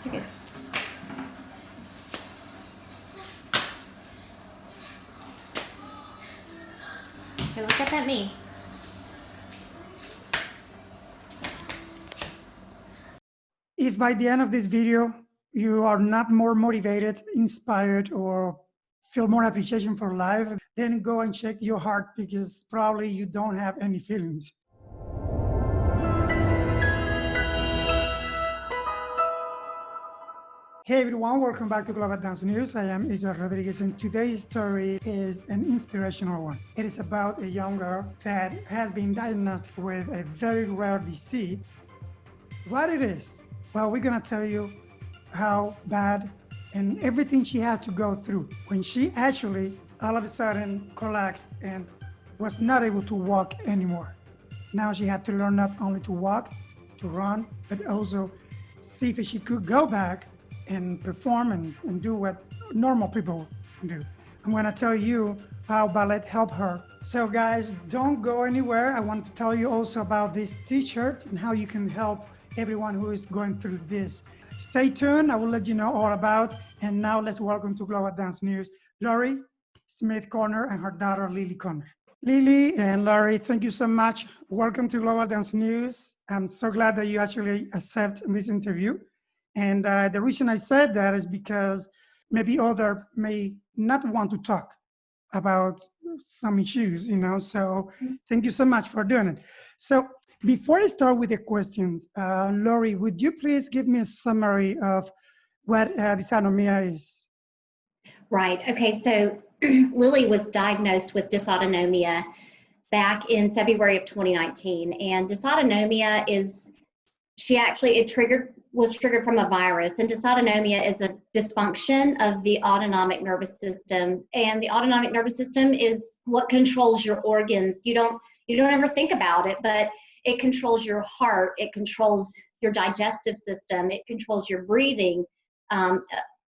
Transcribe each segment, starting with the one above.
You're good. Okay, look up at me. If by the end of this video, you are not more motivated, inspired, or feel more appreciation for life, then go and check your heart because probably you don't have any feelings. Hey everyone, welcome back to Global Dance News. I am Israel Rodriguez, and today's story is an inspirational one. It is about a young girl that has been diagnosed with a very rare disease. What it is? Well, we're gonna tell you how bad and everything she had to go through when she actually all of a sudden collapsed and was not able to walk anymore. Now she had to learn not only to walk, to run, but also see if she could go back and perform and do what normal people do. I'm gonna tell you how Ballet helped her. So guys, don't go anywhere. I want to tell you also about this t-shirt and how you can help everyone who is going through this. Stay tuned, I will let you know all about. And now let's welcome to Global Dance News, Lori Smith Corner and her daughter, Lily Corner. Lily and Laurie, thank you so much. Welcome to Global Dance News. I'm so glad that you actually accept this interview. And the reason I said that is because maybe others may not want to talk about some issues, so thank you so much for doing it. So before I start with the questions, Laurie, would you please give me a summary of what dysautonomia is? Right. Okay. So Lily was diagnosed with dysautonomia back in February of 2019, and dysautonomia is was triggered from a virus, and dysautonomia is a dysfunction of the autonomic nervous system, and the autonomic nervous system is what controls your organs. You don't ever think about it, but it controls your heart, it controls your digestive system, it controls your breathing,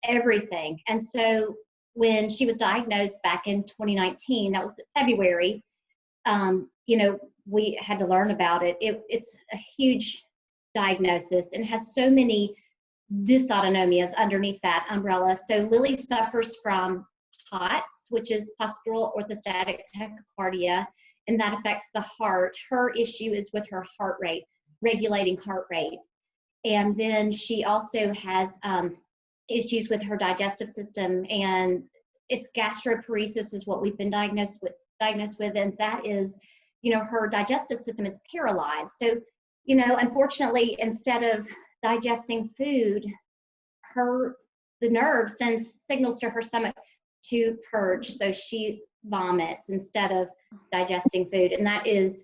everything. And so when she was diagnosed back in 2019, that was February, we had to learn about it. It's a huge diagnosis and has so many dysautonomias underneath that umbrella. So Lily suffers from POTS, which is postural orthostatic tachycardia, and that affects the heart. Her issue is with her heart rate, regulating heart rate. And then she also has issues with her digestive system, and it's gastroparesis is what we've been diagnosed with, and that is, her digestive system is paralyzed. So, unfortunately, instead of digesting food, the nerve sends signals to her stomach to purge. So she vomits instead of digesting food, and that is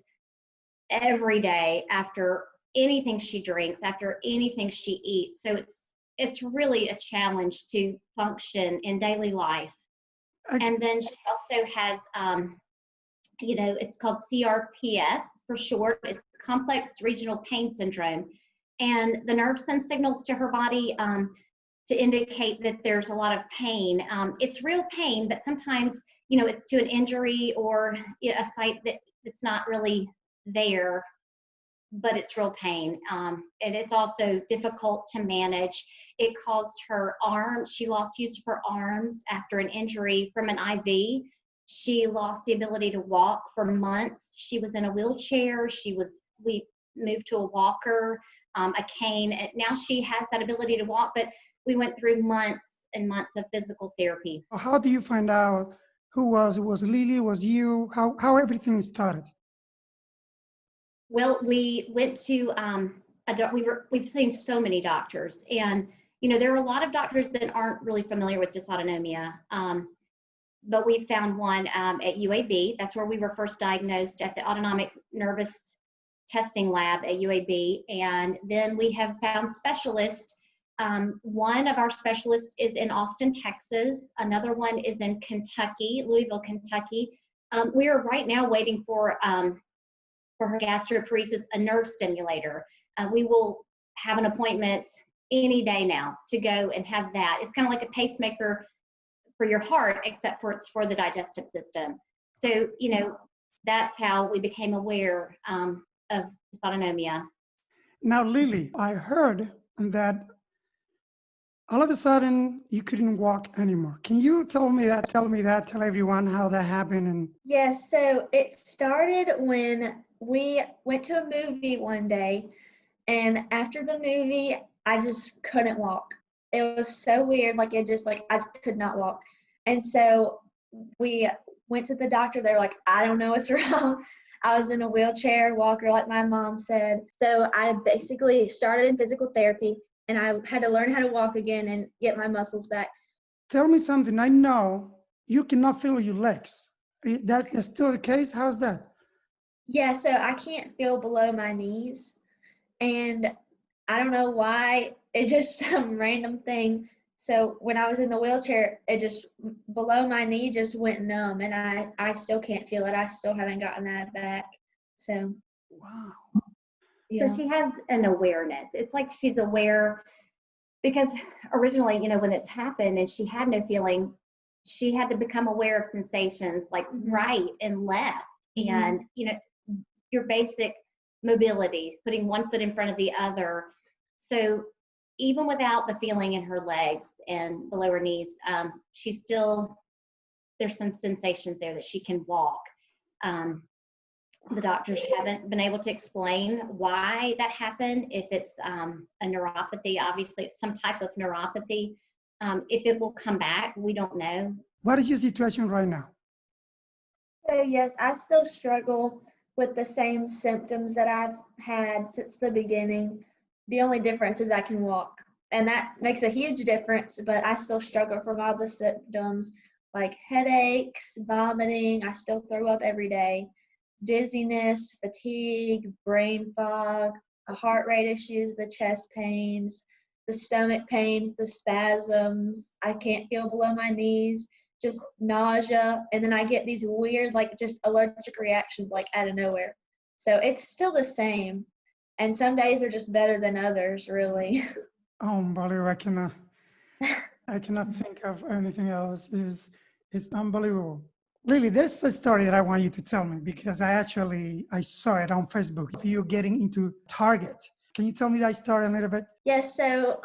every day after anything she drinks, after anything she eats. So it's really a challenge to function in daily life. And then she also has, it's called CRPS for short. It's complex regional pain syndrome. And the nerve sends signals to her body to indicate that there's a lot of pain. It's real pain, but sometimes, it's to an injury or a site that's not really there, but it's real pain. And it's also difficult to manage. It caused her arms, she lost use of her arms after an injury from an IV. She lost the ability to walk for months. She was in a wheelchair. We moved to a walker, a cane. And now she has that ability to walk, but we went through months and months of physical therapy. How do you find out who was Lily, was you, how everything started? Well, we went to we've seen so many doctors, and there are a lot of doctors that aren't really familiar with dysautonomia. But we found one at UAB. That's where we were first diagnosed, at the Autonomic Nervous Testing Lab at UAB. And then we have found specialists. One of our specialists is in Austin, Texas. Another one is in Kentucky, Louisville, Kentucky. We are right now waiting for her gastroparesis, a nerve stimulator. We will have an appointment any day now to go and have that. It's kind of like a pacemaker for your heart, except for it's for the digestive system. So, that's how we became aware of dysautonomia. Now, Lily, I heard that all of a sudden you couldn't walk anymore. Can you tell me that, tell everyone how that happened? And Yes, so it started when we went to a movie one day, and after the movie, I just couldn't walk. It was so weird, like it just like I could not walk. And so we went to the doctor. They were like, I don't know what's wrong. I was in a wheelchair, walker, like my mom said. So I basically started in physical therapy, and I had to learn how to walk again and get my muscles back. tell me something. I know you cannot feel your legs. That's still the case? How's that? Yeah, so I can't feel below my knees, and I don't know why. It's just some random thing. So when I was in the wheelchair, it just below my knee just went numb, and I still can't feel it. I still haven't gotten that back. So Wow. So yeah. she has an awareness. It's like she's aware because originally, when this happened and she had no feeling, she had to become aware of sensations like right and left and, your basic mobility, putting one foot in front of the other. So even without the feeling in her legs and below her knees, she's still, there's some sensations there that she can walk. The doctors haven't been able to explain why that happened. If it's a neuropathy, obviously it's some type of neuropathy. If it will come back, we don't know. What is your situation right now? So yes, I still struggle with the same symptoms that I've had since the beginning. The only difference is I can walk, and that makes a huge difference, but I still struggle from all the symptoms like headaches, vomiting. I still throw up every day, dizziness, fatigue, brain fog, heart rate issues, the chest pains, the stomach pains, the spasms. I can't feel below my knees, just nausea, and then I get these weird, like just allergic reactions, like out of nowhere. So it's still the same, and some days are just better than others, really. Oh, Ballet, I cannot think of anything else. It's unbelievable. Lily, there's a story that I want you to tell me because I saw it on Facebook. If you're getting into Target, can you tell me that story a little bit? Yes, so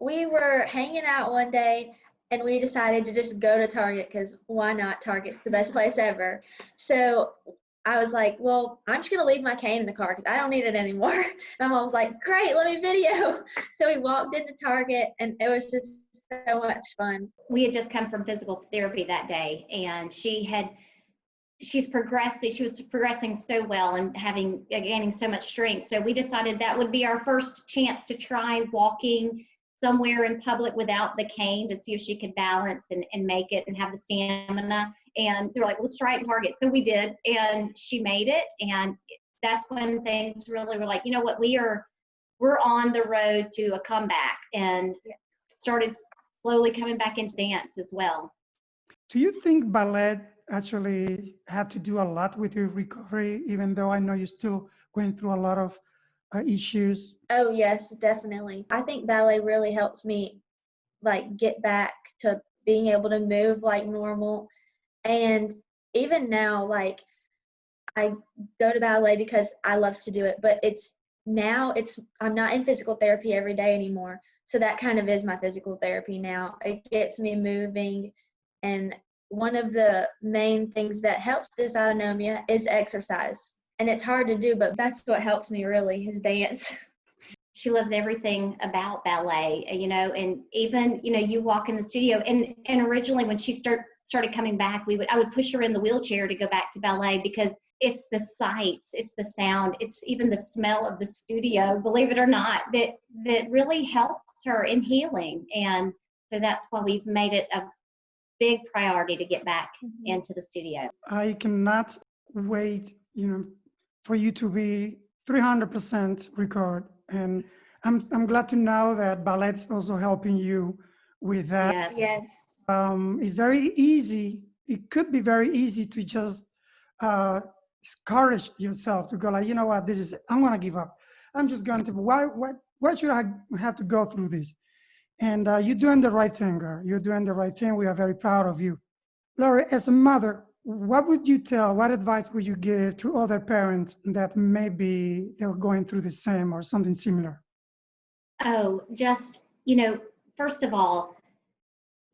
we were hanging out one day, and we decided to just go to Target because why not? Target's the best place ever. So I was like, well, I'm just gonna leave my cane in the car because I don't need it anymore. And my mom was like, great, let me video. So we walked into Target, and it was just so much fun. We had just come from physical therapy that day, and she was progressing so well and gaining so much strength. So we decided that would be our first chance to try walking somewhere in public without the cane to see if she could balance and make it and have the stamina. And they're like, let's try it in Target. So we did, and she made it. And that's when things really were like, you know what, we're on the road to a comeback, and started slowly coming back into dance as well. Do you think ballet actually had to do a lot with your recovery, even though I know you're still going through a lot of issues? Oh yes, definitely. I think ballet really helps me like get back to being able to move like normal. And even now, like I go to ballet because I love to do it, but I'm not in physical therapy every day anymore. So that kind of is my physical therapy now. It gets me moving, and one of the main things that helps dysautonomia is exercise. And it's hard to do, but that's what helps me really is dance. She loves everything about ballet, and even, you walk in the studio, and originally when she started coming back, I would push her in the wheelchair to go back to ballet because it's the sights, it's the sound, it's even the smell of the studio, believe it or not, that really helps her in healing. And so that's why we've made it a big priority to get back into the studio. I cannot wait, for you to be 300% recovered. And I'm glad to know that ballet's also helping you with that. Yes. Yes. It's very easy. It could be very easy to just discourage yourself to go like, you know what, this is it. I'm gonna give up. I'm just going to. Why should I have to go through this? And you're doing the right thing, girl. You're doing the right thing. We are very proud of you. Lori, as a mother, what advice would you give to other parents that maybe they're going through the same or something similar? Oh, just, first of all,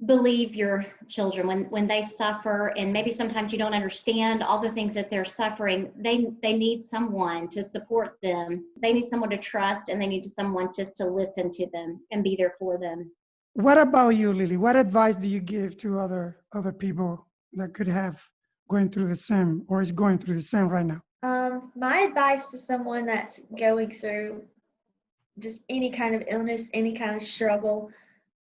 believe your children when they suffer, and maybe sometimes you don't understand all the things that they're suffering. They need someone to support them. They need someone to trust, and they need someone just to listen to them and be there for them. What about you, Lily? What advice do you give to other people that could have going through the same or is going through the same right now? My advice to someone that's going through just any kind of illness, any kind of struggle,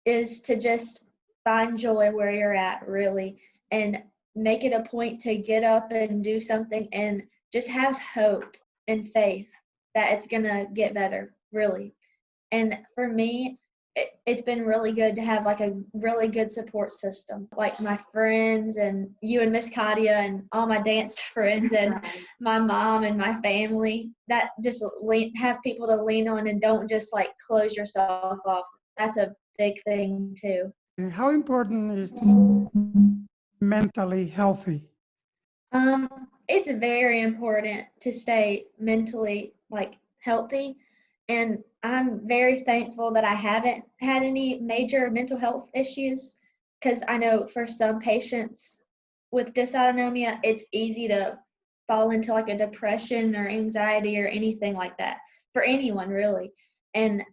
is to just find joy where you're at, really, and make it a point to get up and do something and just have hope and faith that it's gonna get better, really. And for me, it's been really good to have like a really good support system, like my friends and you and Miss Katia and all my dance friends and my mom and my family, that just have people to lean on and don't just like close yourself off. That's a big thing too. How important is to stay mentally healthy? It's very important to stay mentally like healthy, and I'm very thankful that I haven't had any major mental health issues, because I know for some patients with dysautonomia, it's easy to fall into like a depression or anxiety or anything like that, for anyone really. And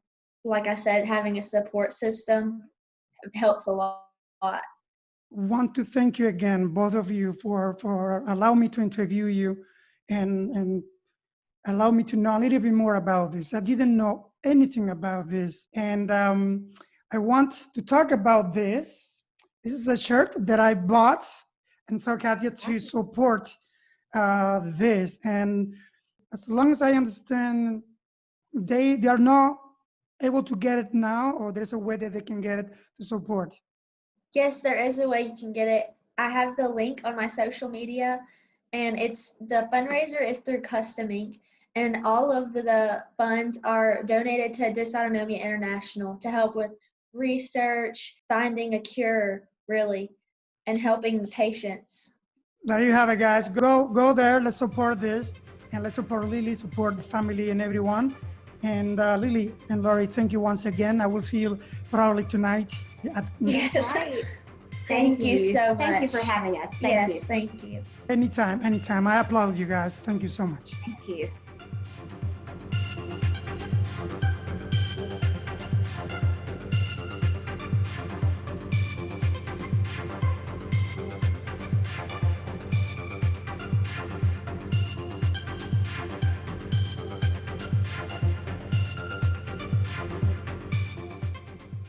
like I said, having a support system helps a lot. Want to thank you again, both of you, for allowing me to interview you and allow me to know a little bit more about this. I didn't know anything about this, and I want to talk about this. This is a shirt that I bought, and so Katia, to support this. And as long as I understand, they are not able to get it now, or there's a way that they can get it to support. Yes, there is a way you can get it. I have the link on my social media, and it's the fundraiser is through Custom Ink, and all of the funds are donated to Dysautonomia International to help with research, finding a cure, really, and helping the patients. There you have it, guys. Go there. Let's support this, and let's support Lily, support the family and everyone. And Lily and Lori, thank you once again. I will see you probably tonight. Yes. Right. Thank you so much. Thank you for having us. Thank you. Thank you. Anytime. I applaud you guys. Thank you so much. Thank you.